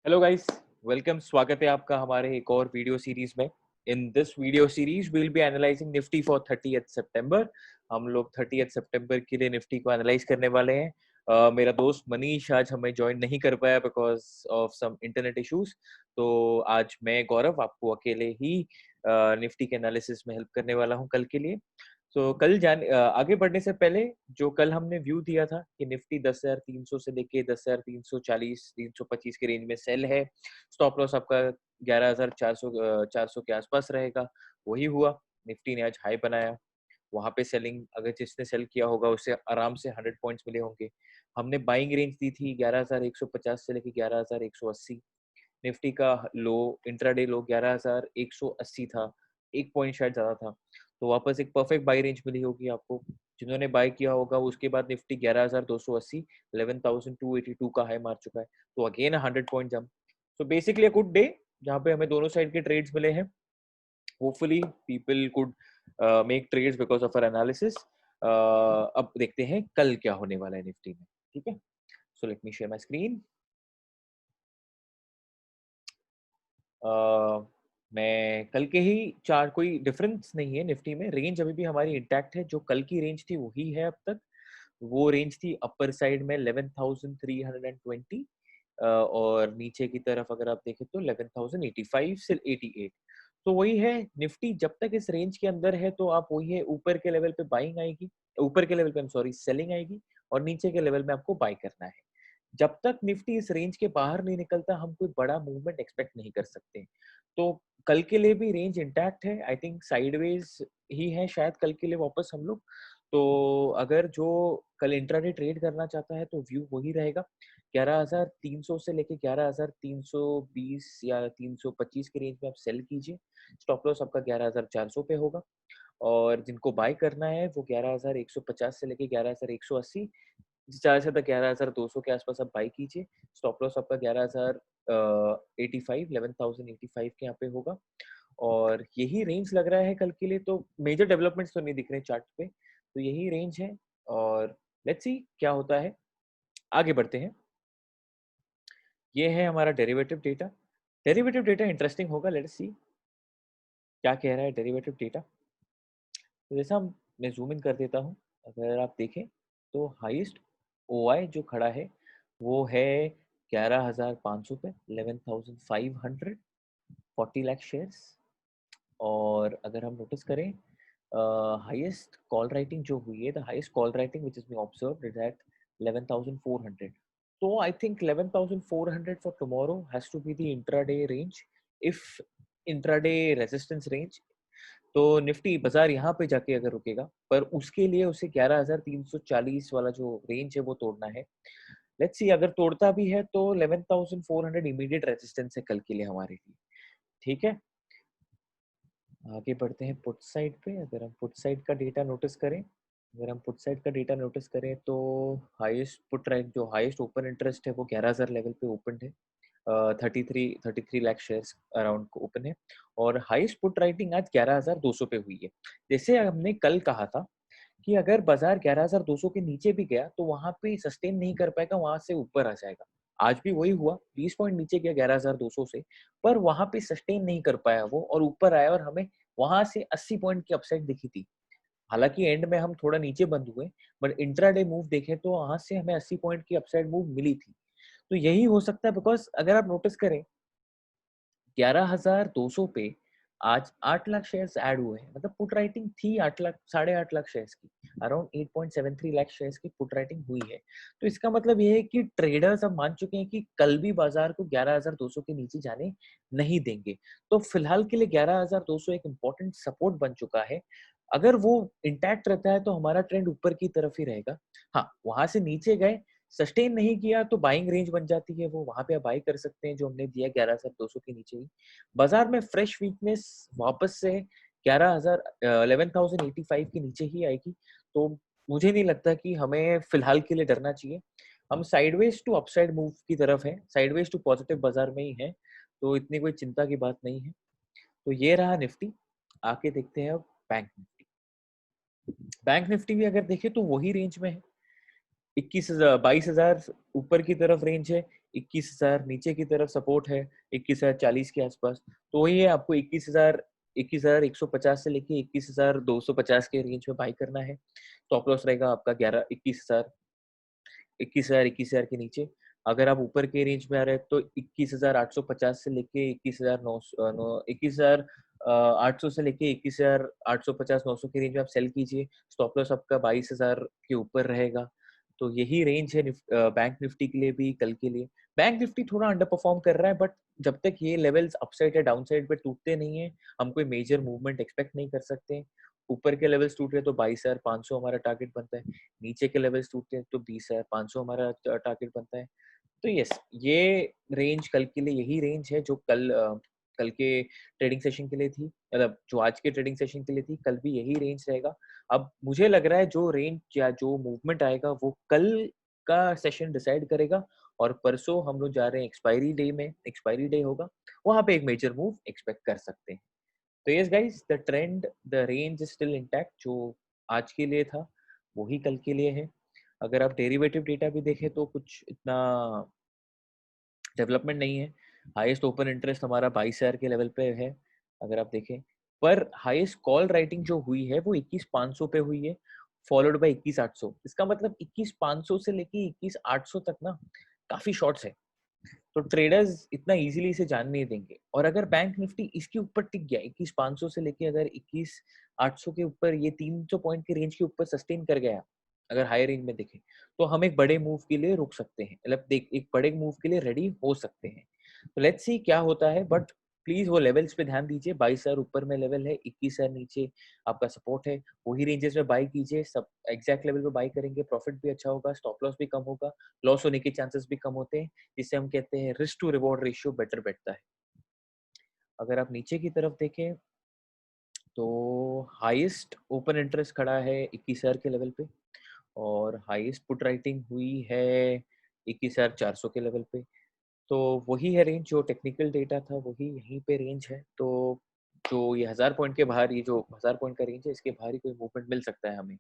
Hello guys, welcome. स्वागत है आपका हमारे एक और वीडियो सीरीज में। In this video series we will be analysing Nifty for 30th सितंबर। हम लोग 30th सितंबर के लिए निफ्टी को एनालाइज करने वाले हैं। मेरा दोस्त मनीष आज हमें ज्वाइन नहीं कर पाया because of some internet issues. तो आज मैं गौरव आपको अकेले ही निफ्टी के एनालिसिस में हेल्प करने वाला हूं कल के लिए। तो आगे बढ़ने से पहले जो कल हमने व्यू दिया था कि निफ्टी 10,300 से लेके 10,340 325 के रेंज में सेल है। स्टॉप लॉस आपका 11,400 के आसपास रहेगा। वही हुआ। निफ्टी ने आज हाई बनाया। वहां पे सेलिंग, अगर जिसने सेल किया होगा उसे आराम से 100 पॉइंट्स मिले होंगे। हमने बाइंग रेंज दी थी 11,150 से लेके 11,180। निफ्टी का लो, इंट्राडे लो 11,180 था। एक पॉइंट शायद ज्यादा था। तो वापस एक परफेक्ट बाई रेंज मिली होगी आपको। जिन्होंने बाय किया होगा उसके बाद निफ्टी 11,280 11,282 का हाई मार चुका है। तो again 100 point jump. So basically a good day जहाँ पे हमें दोनों साइड के ट्रेड्स मिले हैं। Hopefully people could make trades because of our analysis. अब देखते हैं कल क्या होने वाला है निफ्टी में। ठीक है, so let me share my screen. मैं कल के ही चार्ट, कोई डिफरेंस नहीं है निफ्टी में। रेंज अभी भी हमारी इंटैक्ट है। जो कल की रेंज थी वही है अब तक। वो रेंज थी अपर साइड में 11,320 और नीचे की तरफ अगर आप देखें तो 11,085 से 88। तो वही है। निफ्टी जब तक इस रेंज के अंदर है तो आप वही है, ऊपर के लेवल पे बाइंग आएगी, ऊपर के लेवल पे सॉरी सेलिंग आएगी, और नीचे के लेवल में आपको बाय करना है। जब तक निफ्टी इस रेंज के बाहर नहीं निकलता हम कोई बड़ा मूवमेंट एक्सपेक्ट नहीं कर सकते। तो कल के लिए भी रेंज इंटैक्ट है। आई थिंक साइडवेज ही है शायद कल के लिए वापस हम लोग। तो अगर जो कल इंट्राडे ट्रेड करना चाहता है तो व्यू वही रहेगा। 11,300 से लेके 11,320 या 325 के रेंज में आप सेल कीजिए। स्टॉप लॉस आपका 11,400 पे होगा। और जिनको बाय करना है वो 11,150 से लेके 11,180, ज़्यादा से ज़्यादा 11,200 के आसपास आप बाय कीजिए। स्टॉप लॉस आपका 11,085 11,085 के यहाँ पे होगा। और यही रेंज लग रहा है कल के लिए। तो मेजर डेवलपमेंट्स तो नहीं दिख रहे चार्ट पे। तो यही रेंज है। और लेट्स सी क्या होता है। आगे बढ़ते हैं। ये है हमारा derivative data. Derivative data interesting होगा। लेट्स सी क्या कह रहा है डेरिवेटिव डेटा। तो जैसा मैं जूम इन कर देता हूँ। अगर आप देखें तो हाईएस्ट ओआई जो खड़ा है वो है 11,500 पे, 11,500, 40 लाख शेयर्स। और अगर हम नोटिस करें हाईएस्ट कॉल राइटिंग जो हुई है, the highest call writing which is being observed is at 11,400। तो I think 11,400 for tomorrow has to be the intraday range. If intraday resistance range, तो निफ्टी बाजार यहाँ पे जाके अगर रुकेगा, पर उसके लिए उसे 11,340 वाला जो रेंज है वो तोड़ना है। लेट्स सी अगर तोड़ता भी है तो 11,400 इमीडिएट रेजिस्टेंस है कल के लिए हमारे लिए। ठीक है, आगे बढ़ते हैं पुट साइड पे। अगर हम पुट साइड का डेटा नोटिस करें, तो हाईएस्ट पुट रैंक, जो हाईएस्ट ओपन इंटरेस्ट है वो 11,000 लेवल पे ओपन है। 33 लाख शेयर्स अराउंड को ओपन है। और हाईएस्ट पुट राइटिंग आज 11,200 पे हुई है। जैसे हमने कल कहा था कि अगर बाजार 11,200 के नीचे भी गया तो वहां पे सस्टेन नहीं कर पाएगा, वहां से ऊपर आ जाएगा। आज भी वही हुआ, 20 पॉइंट नीचे गया 11,200 से, पर वहां पे सस्टेन नहीं कर पाया वो और ऊपर आया, और हमें वहां से 80 पॉइंट की अपसाइड दिखी थी। हालांकि एंड में हम थोड़ा नीचे बंद हुए, बट इंट्राडे मूव देखें तो वहां से हमें 80 पॉइंट की अपसाइड मूव मिली थी। तो यही हो सकता है, बिकॉज अगर आप नोटिस करें 11,200 पे आज 8 लाख शेयर्स ऐड हुए हैं। मतलब पुट राइटिंग थी 8 लाख, 8.5 लाख शेयर्स की, अराउंड 8.73 लाख शेयर्स की पुट राइटिंग हुई है। तो इसका मतलब ये है कि ट्रेडर्स अब मान चुके हैं कि कल भी बाजार को 11,200 के नीचे जाने नहीं देंगे। तो फिलहाल के लिए 11,200 एक इम्पोर्टेंट सपोर्ट बन चुका है। अगर वो इंटैक्ट रहता है तो हमारा ट्रेंड ऊपर की तरफ ही रहेगा। हाँ, वहां से नीचे गए, सस्टेन नहीं किया तो बाइंग रेंज बन जाती है, वो वहां पे आप बाई कर सकते हैं जो हमने दिया 11,200 के नीचे ही। बाजार में फ्रेश वीकनेस वापस से 11,085 के नीचे ही आएगी। तो मुझे नहीं लगता कि हमें फिलहाल के लिए डरना चाहिए। हम साइडवेज टू अपसाइड मूव की तरफ है, साइडवेज टू पॉजिटिव बाजार में ही है। तो इतनी कोई चिंता की बात नहीं है। तो ये रहा निफ्टी। आके देखते हैं अब बैंक निफ्टी। बैंक निफ्टी भी अगर देखें तो वही रेंज में है। 21,000 22,000 ऊपर की तरफ रेंज है। 21,000 नीचे की तरफ सपोर्ट है 21,040 के आसपास। तो वही है, आपको 21,150 से लेके 21,250 के रेंज में बाई करना है। स्टॉप लॉस रहेगा आपका 21,000 के नीचे। अगर आप ऊपर के रेंज में आ रहे हैं तो 21,850 से लेके 21,800 से लेके 21,850 900 के रेंज में आप सेल कीजिए। स्टॉप लॉस आपका 22,000 के ऊपर रहेगा। तो यही रेंज है बैंक निफ्टी के लिए भी कल के लिए। बैंक निफ्टी थोड़ा अंडर परफॉर्म कर रहा है, बट जब तक ये लेवल्स अपसाइड या डाउन साइड पे टूटते नहीं है, हम कोई मेजर मूवमेंट एक्सपेक्ट नहीं कर सकते। ऊपर के लेवल्स टूट रहे तो 22,500 हमारा टारगेट बनता है, नीचे के लेवल्स टूटते हैं तो 20,500 हमारा टारगेट बनता है। तो यस, ये रेंज कल के लिए यही रेंज है जो कल के ट्रेडिंग सेशन के लिए थी, मतलब जो आज के ट्रेडिंग सेशन के लिए थी, कल भी यही रेंज रहेगा। अब मुझे लग रहा है जो रेंज या जो मूवमेंट आएगा वो कल का सेशन डिसाइड करेगा, और परसों हम लोग जा रहे हैं एक्सपायरी डे होगा, वहां पे एक मेजर मूव एक्सपेक्ट कर सकते हैं। तो yes guys, the range is still intact. जो आज के लिए था वही कल के लिए है। अगर आप डेरिवेटिव डेटा भी देखें तो कुछ इतना डेवलपमेंट नहीं है। हाईएस्ट ओपन इंटरेस्ट हमारा 22,000 के लेवल पे है अगर आप देखें, पर हाईएस्ट कॉल राइटिंग जो हुई है वो 21,500 पे हुई है, फॉलोड बाय 21,800। इसका मतलब 21,500 से लेके 21,800 तक ना काफी शॉर्ट्स है। तो ट्रेडर्स इतना इजीली इसे जान नहीं देंगे, और अगर बैंक निफ्टी इसके ऊपर टिक गया 21,500 से लेके अगर 21,800 के ऊपर, ये 300 पॉइंट के रेंज के ऊपर सस्टेन कर गया, अगर हाई रेंज में देखें, तो हम एक बड़े मूव के लिए रुक सकते हैं, मतलब देख एक बड़े मूव के लिए रेडी हो सकते हैं। तो लेट्स सी क्या होता है, बट प्लीज वो लेवल्स पे ध्यान दीजिए। 22,000 ऊपर में लेवल है, 21,000 नीचे आपका सपोर्ट है, वही रेंजेस में बाई कीजिए। सब एग्जैक्ट लेवल पे बाई करेंगे, प्रॉफिट भी अच्छा होगा, स्टॉप लॉस भी कम होगा, लॉस होने के चांसेस भी कम होते हैं, जिसे हम कहते हैं risk to reward ratio better बैठता है। अगर आप नीचे की तरफ देखें तो हाईएस्ट ओपन इंटरेस्ट खड़ा है 21,000 के लेवल पे, और हाईएस्ट पुट राइटिंग हुई है 21,400 के लेवल पे। तो वही है रेंज, जो टेक्निकल डेटा था वही यहीं पे रेंज है। तो जो ये 1,000 पॉइंट के बाहर, ये जो 1,000 पॉइंट का रेंज है, इसके बाहर ही कोई मूवमेंट मिल सकता है हमें।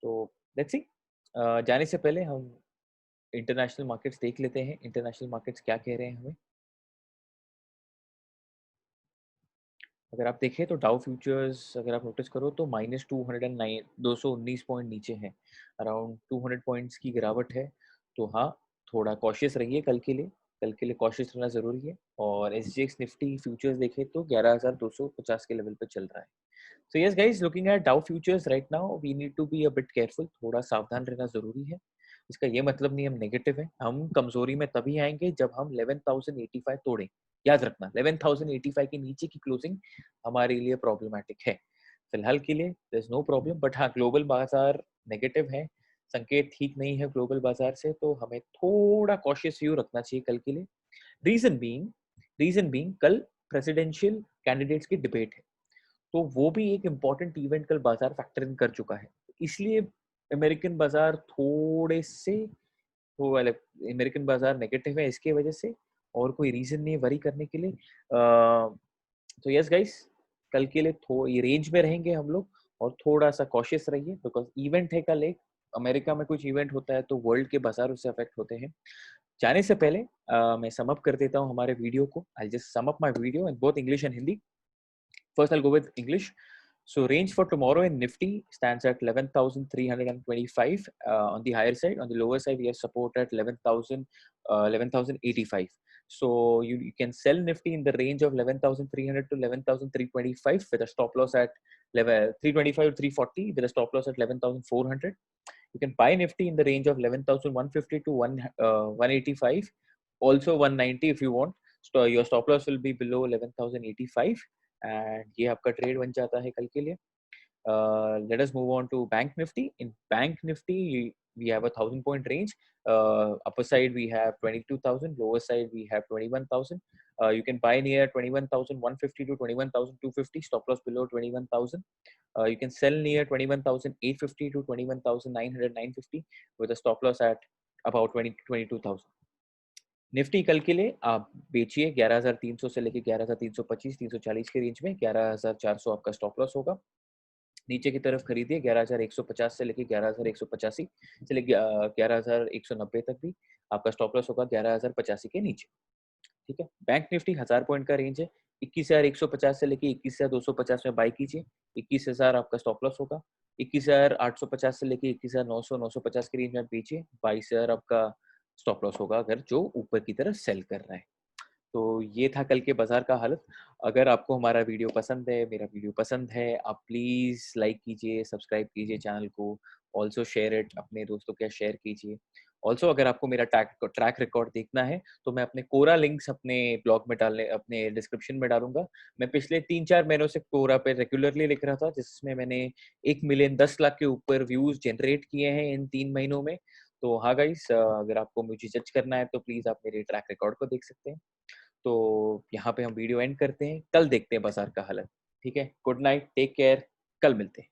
तो लेट्स सी। जाने से पहले हम इंटरनेशनल मार्केट्स देख लेते हैं, इंटरनेशनल मार्केट्स क्या कह रहे हैं हमें। अगर आप देखें तो डाउ फ्यूचर्स अगर आप नोटिस करो तो -209 219 पॉइंट नीचे है, अराउंड 200 पॉइंट्स की गिरावट है। तो हाँ, थोड़ा कॉशियस रहिए कल के लिए कॉशियस रहना ज़रूरी है। और SGX निफ्टी फ्यूचर्स देखें तो 11,250 के लेवल पे चल रहा है। So yes guys, looking at Dow futures right now, we need to be a bit careful, थोड़ा सावधान रहना ज़रूरी है। इसका ये मतलब नहीं हम नेगेटिव हैं, हम कमजोरी में तभी आएंगे जब हम 11,085 तोड़ें। याद रखना, 11,085 के नीचे की क्लोजिंग हमारे लिए प्रॉब्लमैटिक है। फिलहाल के लिए there is no problem, but हाँ, ग्लोबल बाजार नेगेटिव है, संकेत ठीक नहीं है ग्लोबल बाजार से, तो हमें थोड़ा कॉशियस व्यू रखना चाहिए कल के लिए। रीजन बीइंग कल प्रेसिडेंशियल कैंडिडेट्स की डिबेट है, तो वो भी एक इम्पॉर्टेंट इवेंट कल बाजार फैक्टर इन कर चुका है। इसलिए अमेरिकन बाजार थोड़े से, वो वाले अमेरिकन बाजार नेगेटिव है इसके वजह से, और कोई रीजन नहीं है वरी करने के लिए। तो यस गाइस, कल के लिए ये रेंज में रहेंगे हम लोग, और थोड़ा सा कॉशियस रहिए, बिकॉज इवेंट है कल एक, अमेरिका में कुछ इवेंट होता है तो वर्ल्ड के बाजार उससे अफेक्ट होते हैं। जाने से पहले मैं सम अप कर देता हूँ हमारे वीडियो को। I just sum up my video in both English and Hindi. First, I'll go with English. So, range for tomorrow in Nifty stands at 11,325 on the higher side. On the lower side, we have support at 11,085. So, you can sell Nifty in the range of 11,300 to 11,325 with a stop loss at level 325 to 340 with a stop loss at 11,400. You can buy Nifty in the range of 11,150 to 185, also 190 if you want. So your stop loss will be below 11,085, and ये आपका trade बन जाता है कल के लिए। Let us move on to Bank Nifty. In Bank Nifty, we have a 1,000 point range. Upper side we have 22,000, lower side we have 21,000. You can buy near 21,150 to 21,250. Stop loss below 21,000. You can sell near 21,850 to 21,900 950 with a stop loss at about 22,000. Nifty कल के लिए आप बेचिए 11,300 से लेके 11,325 340 के range में, 11,400 आपका स्टॉप लॉस होगा। नीचे की तरफ खरीदिए 11,150 से लेके 11,185 से लेके 11,190 तक भी आपका स्टॉप लॉस होगा 11,085 के नीचे। ठीक है, बैंक निफ्टी 1000 पॉइंट का रेंज है, 21,150 से लेके 21,250 में बाई कीजिए, 21,000 आपका स्टॉप लॉस होगा, 21,850 से लेके 21,900 950 के रेंज में बेचिए, 22,000 आपका स्टॉप लॉस होगा अगर जो ऊपर की तरफ सेल कर रहा है। तो ये था कल के बाजार का हालत। अगर आपको हमारा वीडियो पसंद है, मेरा वीडियो पसंद है, आप प्लीज़ लाइक कीजिए, सब्सक्राइब कीजिए चैनल को, ऑल्सो शेयर इट, अपने दोस्तों के साथ शेयर कीजिए। ऑल्सो अगर आपको मेरा ट्रैक रिकॉर्ड देखना है, तो मैं अपने कोरा लिंक्स अपने ब्लॉग में डालने अपने डिस्क्रिप्शन में डालूँगा। मैं पिछले 3-4 महीनों से कोरा पे रेगुलरली लिख रहा था, जिसमें मैंने 1 मिलियन 10 लाख के ऊपर व्यूज़ जनरेट किए हैं इन 3 महीनों में। तो हाँ गाइस, अगर आपको मुझे जज करना है, तो प्लीज़ आप मेरे ट्रैक रिकॉर्ड को देख सकते हैं। तो यहाँ पे हम वीडियो एंड करते हैं, कल देखते हैं बाजार का हालत। ठीक है, गुड नाइट, टेक केयर, कल मिलते हैं।